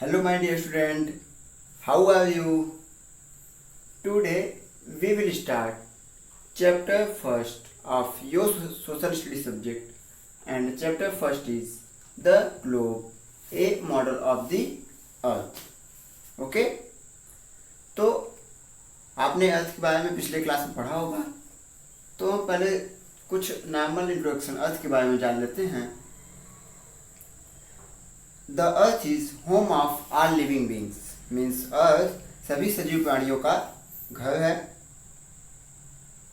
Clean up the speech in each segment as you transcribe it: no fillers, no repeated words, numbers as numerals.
Hello my dear student, how are you? Today we will start chapter first of your social studies subject, and chapter first is the globe, a model of the earth. Okay तो आपने अर्थ के बारे में पिछले class में पढ़ा होगा, तो हम पहले कुछ नॉर्मल इंट्रोडक्शन अर्थ के बारे में जान लेते हैं। The earth is home of all living beings, means earth सभी सजीव प्राणियों का घर है।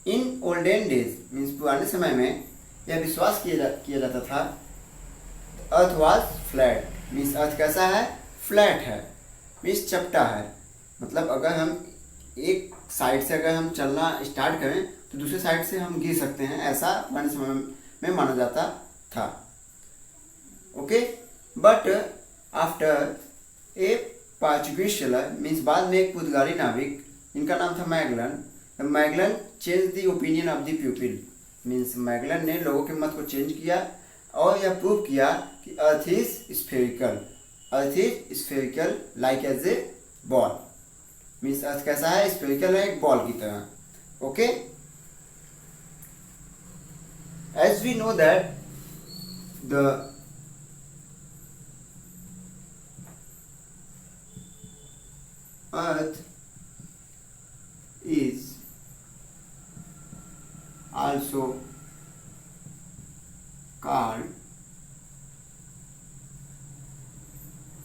इन ओल्डन डेज मीन्स पुराने समय में यह विश्वास किया जाता था अर्थ वाज फ्लैट, मीन्स अर्थ कैसा है, फ्लैट है, मीन्स चपटा है। मतलब अगर हम एक साइड से अगर हम चलना स्टार्ट करें तो दूसरे साइड से हम गिर सकते हैं, ऐसा पुराने समय में माना जाता था। Okay, but after a Portuguese seller, means बाद में एक पुर्तगाली नाविक, इनका नाम था Magellan. Magellan change the opinion of the people, means Magellan ने लोगों के मत को चेंज किया और यह प्रूव किया कि earth is spherical, earth is spherical like as a ball, means earth कैसा है, स्फेरिकल है, एक बॉल की तरह। Okay, as we know that the earth is also called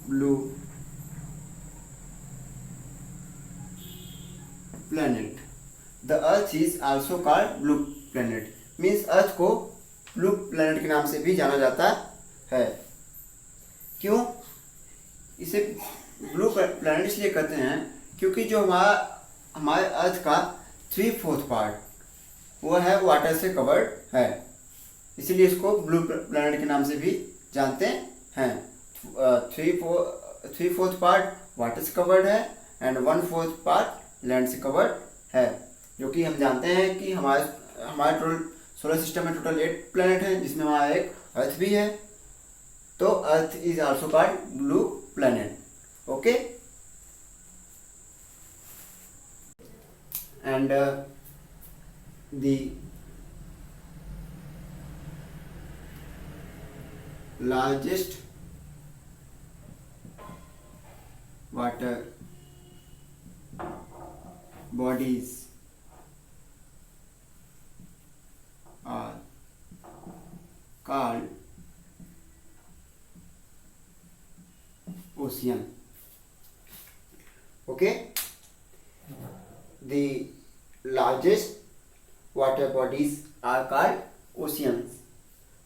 blue planet. The earth is also called blue planet, means अर्थ को blue planet के नाम से भी जाना जाता है। क्यों इसे ब्लू प्लैनेट इसलिए कहते हैं क्योंकि जो हमारे अर्थ का 3/4 पार्ट वो है वाटर से कवर्ड है, इसीलिए इसको ब्लू प्लैनेट के नाम से भी जानते हैं। 3/4 पार्ट वाटर से कवर्ड है एंड 1/4 पार्ट लैंड से कवर्ड है, जो कि हम जानते हैं कि हमारे टोटल सोलर सिस्टम में टोटल 8 प्लैनेट हैं, जिसमें हमारा एक अर्थ भी है। तो earth is also called blue planet. Okay, and the largest water bodies are called ocean. Okay, the largest water bodies are called oceans.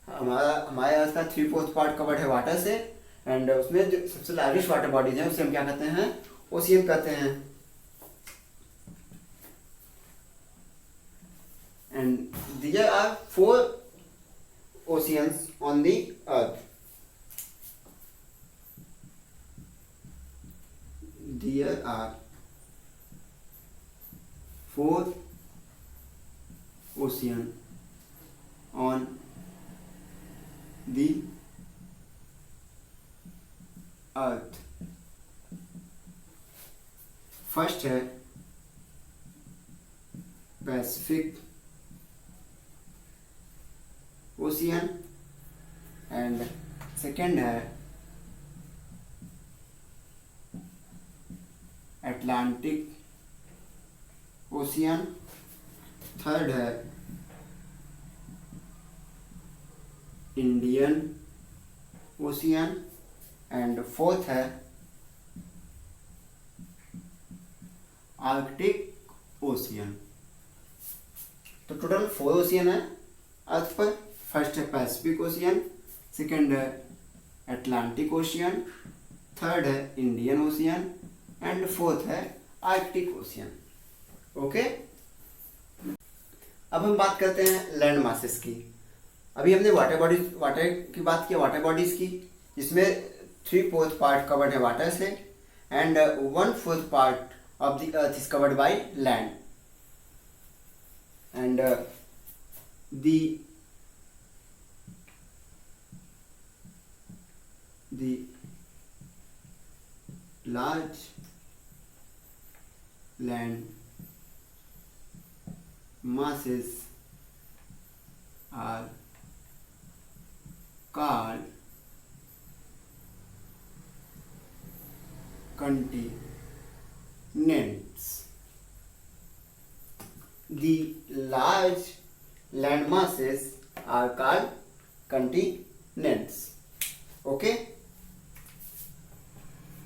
हमारे अर्थ का 3/4 पार्ट कवर्ड है वाटर से, एंड उसमें जो सबसे लार्जेस्ट वाटर बॉडीज हैं उसे हम क्या कहते हैं, ओशियन कहते हैं। And there are 4 oceans on the earth. There are 4 oceans on the earth. First है पैसिफिक ओशियन, एंड सेकेंड है अटलांटिक ओशियन, थर्ड है इंडियन ओशियन, एंड फोर्थ है आर्कटिक ओशियन। तो टोटल 4 ओशियन है अर्थ पर। फर्स्ट है पैसिफिक ओशियन, सेकेंड है Atlantic ocean, third है इंडियन ओशियन, एंड फोर्थ है आर्कटिक ओशियन। ओके, अब हम बात करते हैं लैंड मासेस की। अभी हमने वाटर की बात की, वाटर बॉडीज की, जिसमें 3/4 पार्ट कवर्ड है वाटर से and 1/4 part of the earth is covered by land, and the large land masses are called continents. The large land masses are called continents. Okay,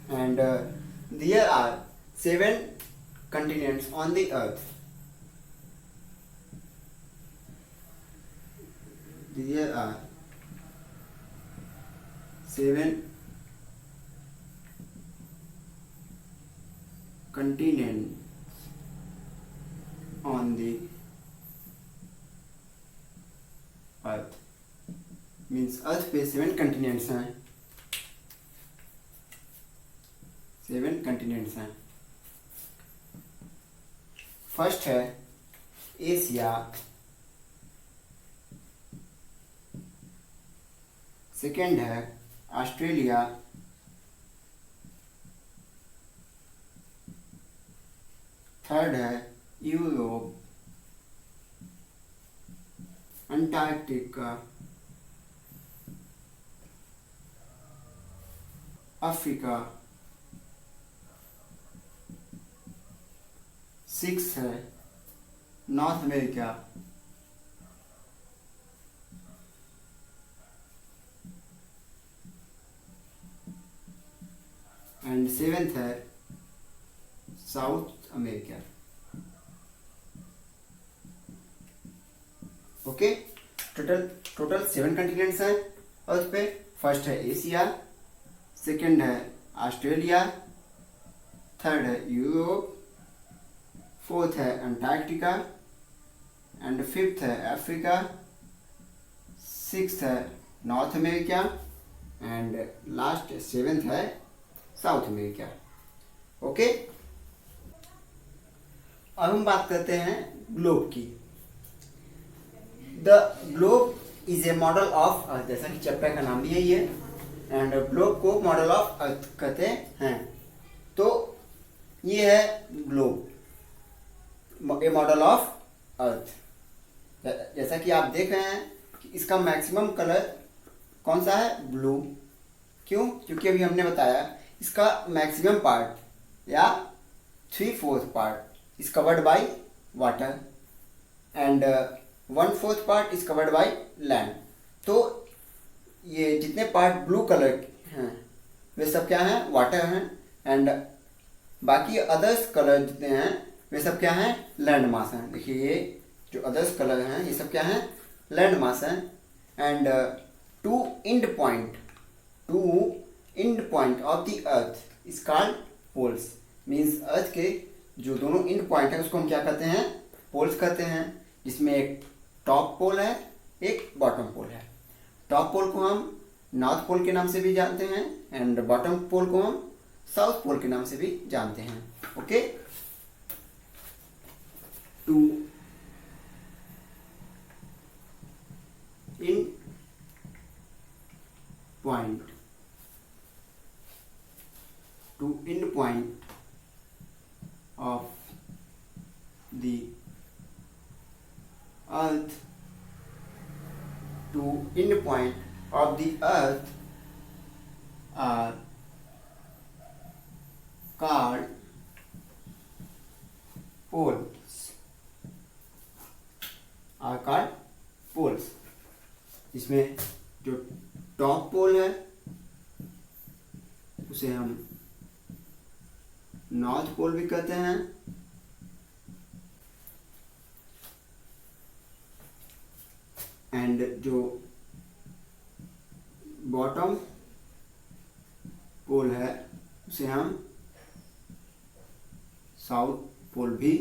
and there are 7 continents on the earth. There are 7 continents on the earth. Means earth पे 7 continents हैं, 7 continents हैं। First है Asia, second है Australia, third है Europe, Antarctica, Africa, 6 है north America, and 7th है south America. Okay, total 7 continents हैं अर्थ पे। फर्स्ट है एशिया, सेकेंड है ऑस्ट्रेलिया, थर्ड है यूरोप, फोर्थ है अंटार्कटिका, एंड फिफ्थ है अफ्रीका, 6th है north America, and last 7th है साउथ अमेरिका। ओके, अब हम बात करते हैं ग्लोब की। The globe is a model of earth, जैसा कि चैप्टर का नाम भी यही है, एंड ग्लोब को मॉडल ऑफ अर्थ कहते हैं। तो ये है globe, A model of earth. जैसा कि आप देख रहे हैं कि इसका मैक्सिमम कलर कौन सा है, ब्लू। क्यों? क्योंकि अभी हमने बताया इसका मैक्सिमम पार्ट या 3/4 part is covered by water and 1/4 part is covered by land. तो ये जितने पार्ट ब्लू कलर हैं वे सब क्या हैं, वाटर हैं, एंड बाकी अदर्स कलर जितने हैं वे सब क्या हैं, लैंड मास हैं। देखिए ये जो अदर्स कलर हैं ये सब क्या हैं, लैंड मास हैं। And two end point of the earth is called poles. Means earth के जो दोनों एंड पॉइंट है उसको हम क्या कहते हैं, पोल्स कहते हैं, जिसमें एक टॉप पोल है, एक बॉटम पोल है। टॉप पोल को हम नॉर्थ पोल के नाम से भी जानते हैं, एंड बॉटम पोल को हम साउथ पोल के नाम से भी जानते हैं। Okay, two end point of the earth, to end point of the earth are called poles. इसमें जो टॉप पोल है उसे हम नॉर्थ पोल भी कहते हैं, एंड जो बॉटम पोल है उसे हम साउथ पोल भी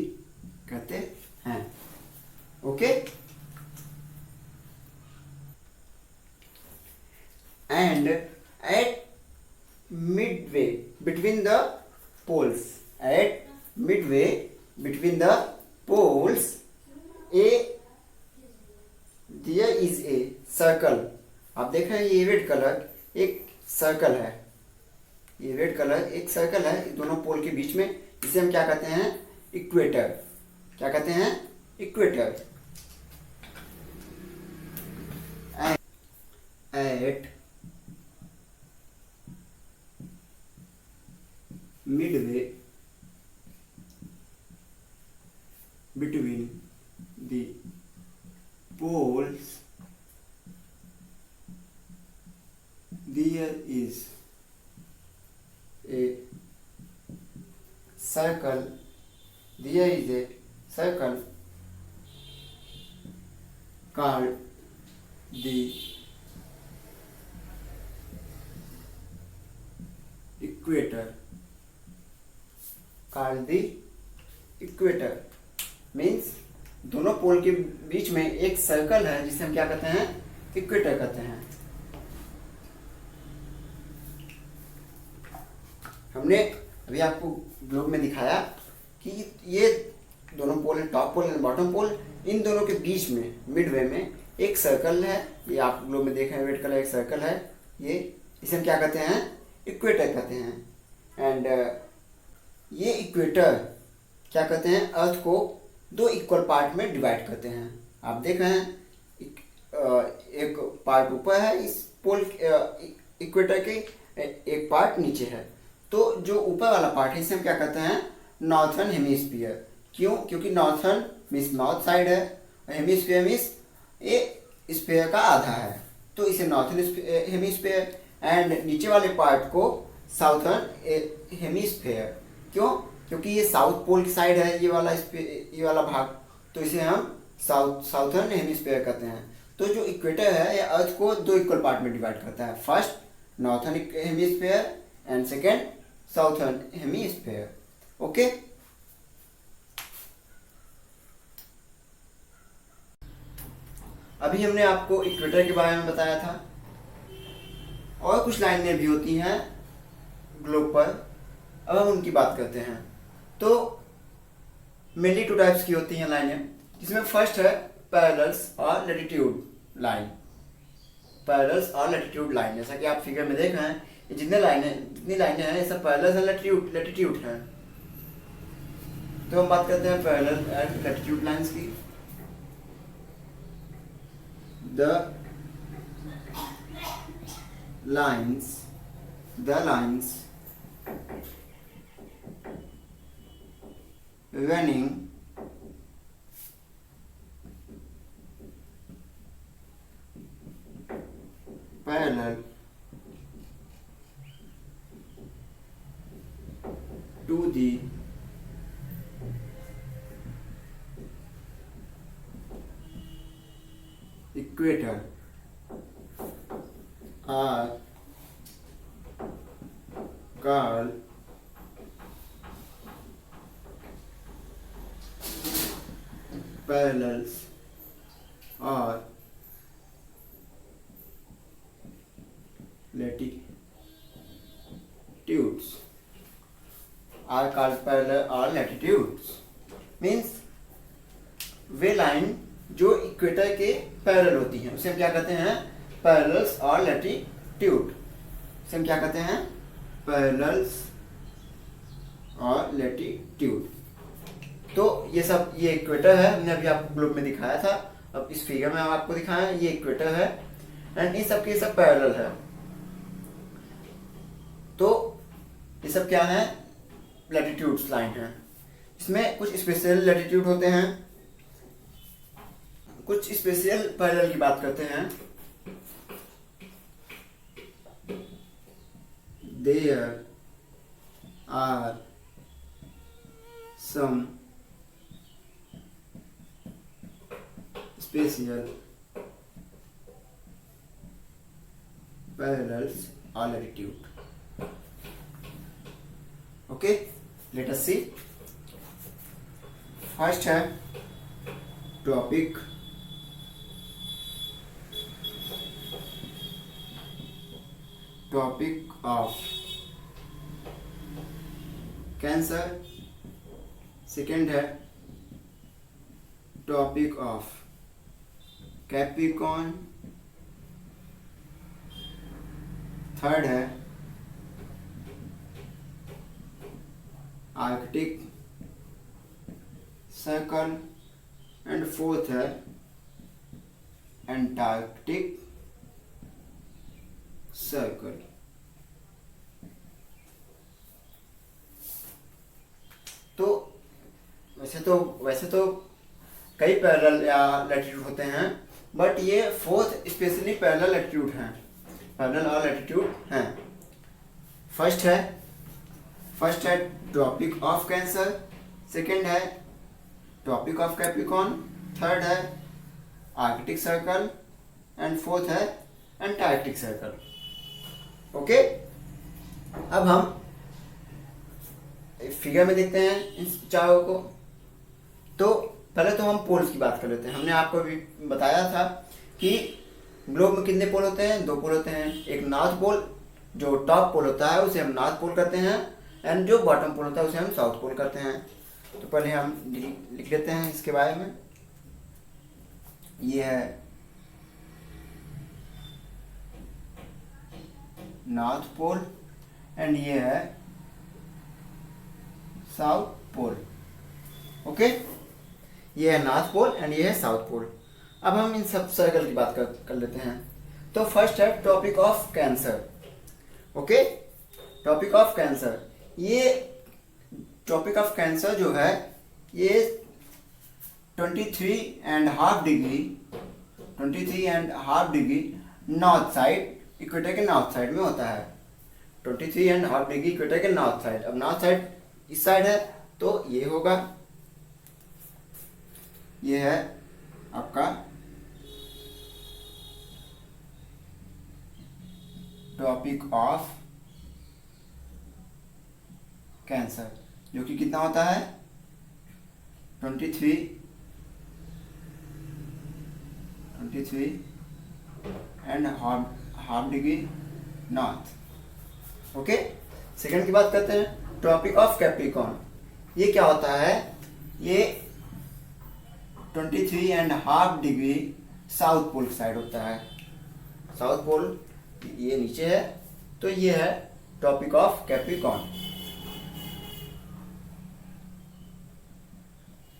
कहते हैं। Okay, and at midway between the poles, there is a circle। आप देख रहे हैं ये रेड कलर एक सर्कल है, ये रेड कलर एक सर्कल है दोनों पोल के बीच में, इसे हम क्या कहते हैं, इक्वेटर। क्या कहते हैं, equator. At midway between the poles there is a circle, there is a circle called the equator, called the equator means दोनों पोल के बीच में एक सर्कल है जिसे हम क्या कहते हैं, इक्वेटर कहते हैं। हमने अभी आपको ग्लोब में दिखाया कि ये दोनों पोल है, टॉप पोल एंड बॉटम पोल, इन दोनों के बीच में मिडवे में एक सर्कल है, ये आप ग्लोब में देख रहे हैं रेड कलर एक सर्कल है, ये इसे हम क्या कहते हैं, इक्वेटर कहते हैं। एंड ये इक्वेटर क्या कहते हैं, अर्थ को दो इक्वल पार्ट में डिवाइड करते हैं। आप देख रहे हैं एक पार्ट ऊपर है इस पोल इक्वेटर के, एक पार्ट नीचे है। तो जो ऊपर वाला पार्ट है इसे हम क्या कहते हैं, नॉर्थर्न हेमिस्फीयर। क्यों, क्योंकि नॉर्थर्न मीन्स नॉर्थ साइड है और हेमिस्फीयर मीन्स ये स्फीयर का आधा है, तो इसे नॉर्थर्न हेमिस्फीयर। एंड नीचे वाले पार्ट को साउथर्न हेमिस्फीयर। क्यों, क्योंकि ये साउथ पोल की साइड है ये वाला भाग, तो इसे हम साउथर्न हेमिस्फीयर कहते हैं। तो जो इक्वेटर है ये अर्थ को दो इक्वल पार्ट में डिवाइड करता है, first northern hemisphere and second southern hemisphere. Okay, अभी हमने आपको इक्वेटर के बारे में बताया था, और कुछ लाइनें भी होती हैं ग्लोब पर, अब हम उनकी बात करते हैं। तो मेनली टू टाइप्स की होती हैं लाइनें, जिसमें फर्स्ट है पैरेलल्स और लैटिट्यूड लाइन। पैरेलल्स और लैटिट्यूड लाइन, जैसा कि आप फिगर में देख रहे हैं, ये जितनी लाइनें हैं ये सब पैरेलल्स एंड लैटिट्यूड हैं। तो हम बात करते हैं पैरेलल एंड लैटिट्यूड लाइंस की। The lines running parallel to the equator are called parallels or latitudes, are called parallel or latitudes means way line जो इक्वेटर के पैरेलल होती हैं उसे हम क्या कहते हैं, पैरेलल्स और लैटिट्यूड। इसे हम क्या कहते हैं, पैरेलल्स और लैटिट्यूड। तो ये सब, ये इक्वेटर है, हमने अभी आपको ग्लोब में दिखाया था, अब इस फिगर में हम आपको दिखाया ये इक्वेटर है एंड इन सब के सब पैरेलल है। तो ये सब क्या है, लैटिट्यूड्स लाइन है। इसमें कुछ स्पेशल लैटिट्यूड होते हैं, कुछ स्पेशल पैरेलल की बात करते हैं। There are some special parallels or latitude. Okay, let us see. First है topic of Cancer. Second है topic of Capricorn. थर्ड है आर्कटिक सर्कल एंड फोर्थ है एंटार्क्टिक सर्कल। तो वैसे तो कई पैरेलल या लैटिट्यूड होते हैं, बट ये फोर्थ स्पेशली पैरेलल लैटिट्यूड हैं, पैरेलल और लैटिट्यूड हैं। फर्स्ट है ट्रॉपिक ऑफ कैंसर, सेकंड है ट्रॉपिक ऑफ कैप्रिकॉर्न, थर्ड है आर्कटिक सर्कल एंड फोर्थ है एंटार्क्टिक सर्कल। ओके, अब हम फिगर में देखते हैं इन चारों को। तो पहले तो हम पोल्स की बात कर लेते हैं। हमने आपको भी बताया था कि ग्लोब में कितने पोल होते हैं, 2 पोल होते हैं। एक नॉर्थ पोल, जो टॉप पोल होता है उसे हम नॉर्थ पोल करते हैं, एंड जो बॉटम पोल होता है उसे हम साउथ पोल करते हैं। तो पहले हम लिख लेते हैं इसके बारे में। ये है नॉर्थ पोल एंड ये है साउथ पोल। ओके, ये है नॉर्थ पोल एंड ये है साउथ पोल। अब हम इन सब सर्कल की बात कर लेते हैं। तो फर्स्ट है tropic of cancer. Okay, tropic of cancer, ये ट्रॉपिक ऑफ कैंसर जो है ये 23.5 डिग्री नॉर्थ साइड, इक्वेटर के नॉर्थ साइड में होता है। 23.5 डिग्री इक्वेटर के नॉर्थ साइड। अब नॉर्थ साइड इस साइड है तो ये होगा, ये है आपका ट्रॉपिक ऑफ कैंसर, जो कि कितना होता है 23 and half degree north. Okay, second की बात करते हैं ट्रॉपिक ऑफ कैप्रिकॉर्न। ये क्या होता है, ये 23.5 डिग्री साउथ पोल साइड होता है। साउथ पोल ये नीचे है, तो ये है tropic of capricorn.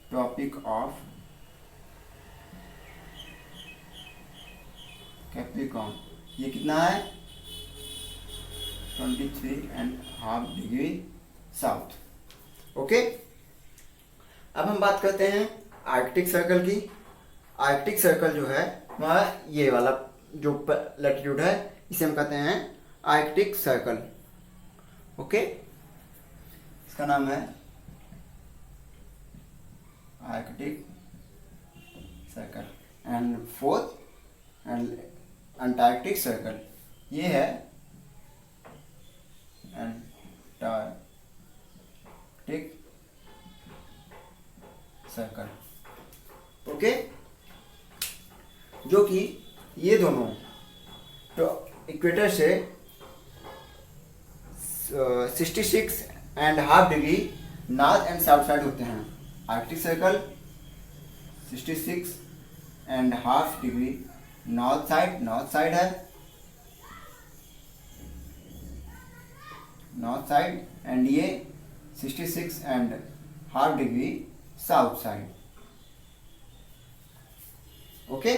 Tropic of capricorn ये कितना है 23.5 डिग्री साउथ। ओके, अब हम बात करते हैं आर्कटिक सर्कल की। आर्कटिक सर्कल जो है वह ये वाला जो लैटिट्यूड है इसे हम कहते हैं आर्कटिक सर्कल। ओके, इसका नाम है Arctic circle and fourth and Antarctic circle, ये है अंटार्कटिक सर्कल। ओके, जो कि ये दोनों तो इक्वेटर से 66.5 degree north and south side होते हैं। Arctic circle 66.5 degree north side है, नॉर्थ साइड, एंड ये 66.5 डिग्री साउथ साइड। ओके,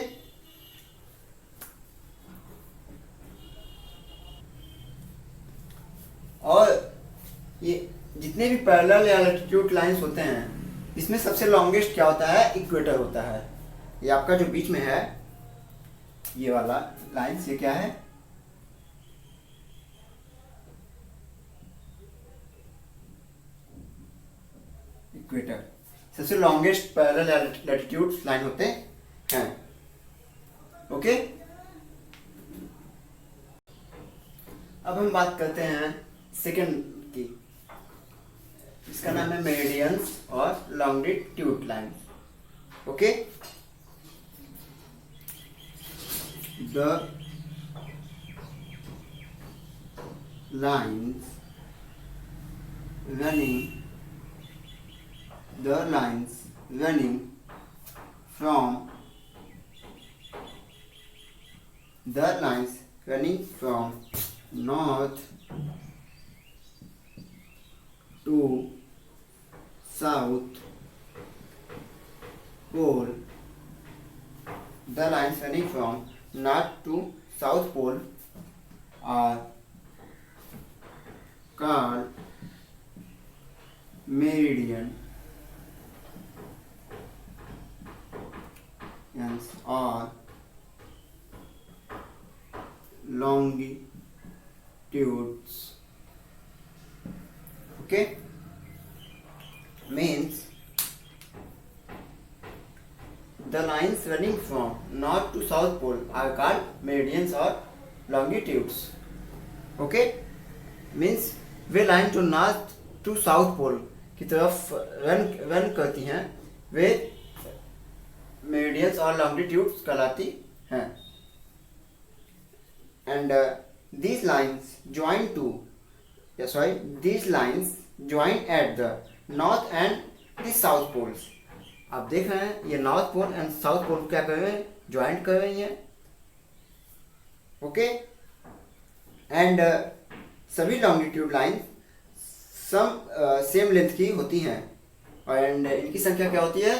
और ये जितने भी पैरेलल या लैटिट्यूड लाइंस होते हैं इसमें सबसे लॉन्गेस्ट क्या होता है, इक्वेटर होता है। ये आपका जो बीच में है ये वाला लाइंस, ये क्या है, इक्वेटर। सबसे लॉन्गेस्ट पैरेलल या लैटिट्यूड लाइन होते हैं। ओके, अब हम बात करते हैं सेकंड की, इसका नाम है मेरिडियंस और longitude line. Okay, the lines running from north to south pole, the lines running from north to south pole are called meridian or longitudes. Okay, means the lines running from north to south pole are called meridians or longitudes. Okay, means way line जो north to south pole की तरफ run करती हैं वे meridians और longitudes कहलाती हैं. And these lines join at the north and the south poles. आप देख रहे हैं ये north pole and south pole क्या कर रहे हैं, ज्वाइंट कर रही हैं. ओके, एंड सभी लॉन्गिट्यूड लाइन सेम लेंथ की होती हैं एंड इनकी संख्या क्या होती है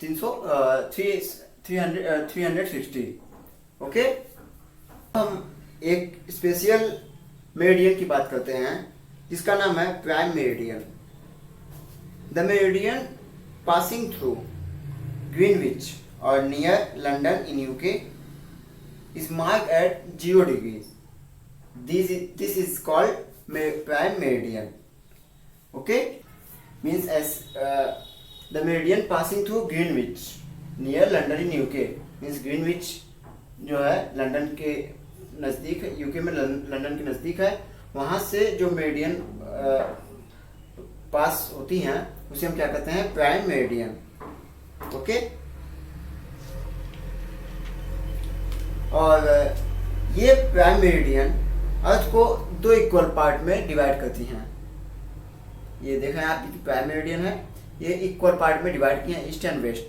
360. ओके, हम एक स्पेशल मेरिडियन की बात करते हैं जिसका नाम है prime meridian. The meridian passing through Greenwich or near London in UK is marked at 0 degrees. This is called prime meridian. Okay, means as the meridian passing through Greenwich near London in UK means Greenwich जो है London के नज़दीक है, UK में London के नज़दीक है. वहाँ से जो मेरिडियन पास होती हैं उसे हम क्या कहते हैं, प्राइम मेरिडियन. ओके, और ये प्राइम मेरिडियन अर्थ को दो इक्वल पार्ट में डिवाइड करती हैं. ये देखें आप, प्राइम मेरिडियन है, ये इक्वल पार्ट में डिवाइड किए हैं, ईस्ट एंड वेस्ट,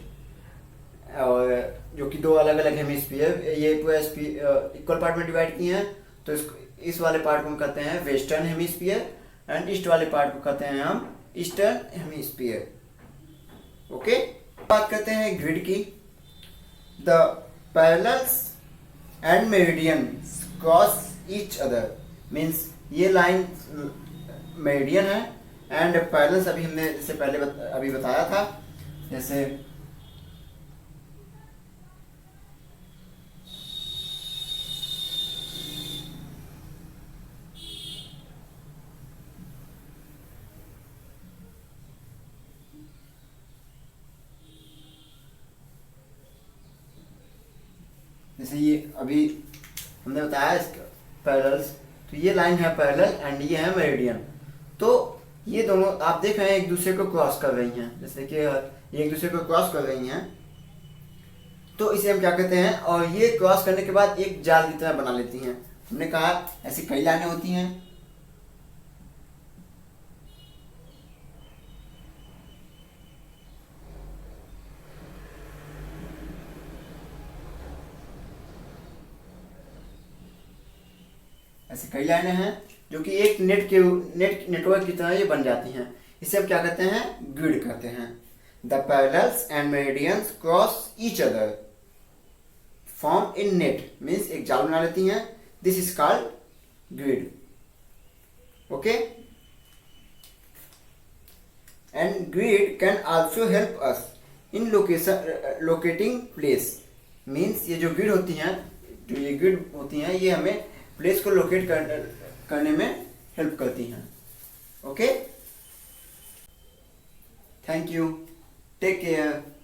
और जो कि दो अलग अलग हेमिस्फीयर, ये पूरा इक्वल पार्ट में डिवाइड किए हैं. तो इस वाले पार्ट को हम कहते हैं वेस्टर्न हेमिस्फीयर एंड ईस्ट वाले पार्ट को कहते हैं हम ईस्टर्न हेमिस्फीयर. ओके, बात करते हैं ग्रिड की. The parallels and meridians cross each other, means ये लाइन मेरिडियन है एंड पैरेलल्स अभी हमने इससे पहले अभी बताया था. जैसे ये अभी हमने बताया इसका पैरेलल्स, तो ये लाइन है पैरेलल एंड ये है मेरिडियन. तो ये दोनों आप देख रहे हैं एक दूसरे को क्रॉस कर रही हैं, जैसे कि ये एक दूसरे को क्रॉस कर रही हैं. तो इसे हम क्या कहते हैं, और ये क्रॉस करने के बाद एक जाल की तरह बना लेती हैं. हमने कहा ऐसी कई लाइनें होती हैं. ऐसी कई लाइनें हैं जो कि एक नेटवर्क की तरह ये बन जाती हैं. इसे हम क्या कहते हैं, ग्रिड कहते हैं. The parallels and meridians cross each other form in net, means एक जाल बना लेती हैं. This is called grid. Okay, and grid can also help us in locating place, means ये जो ग्रिड होती हैं, जो ये ग्रिड होती हैं, ये हमें प्लेस को लोकेट करने में हेल्प करती हैं. Okay, thank you, take care.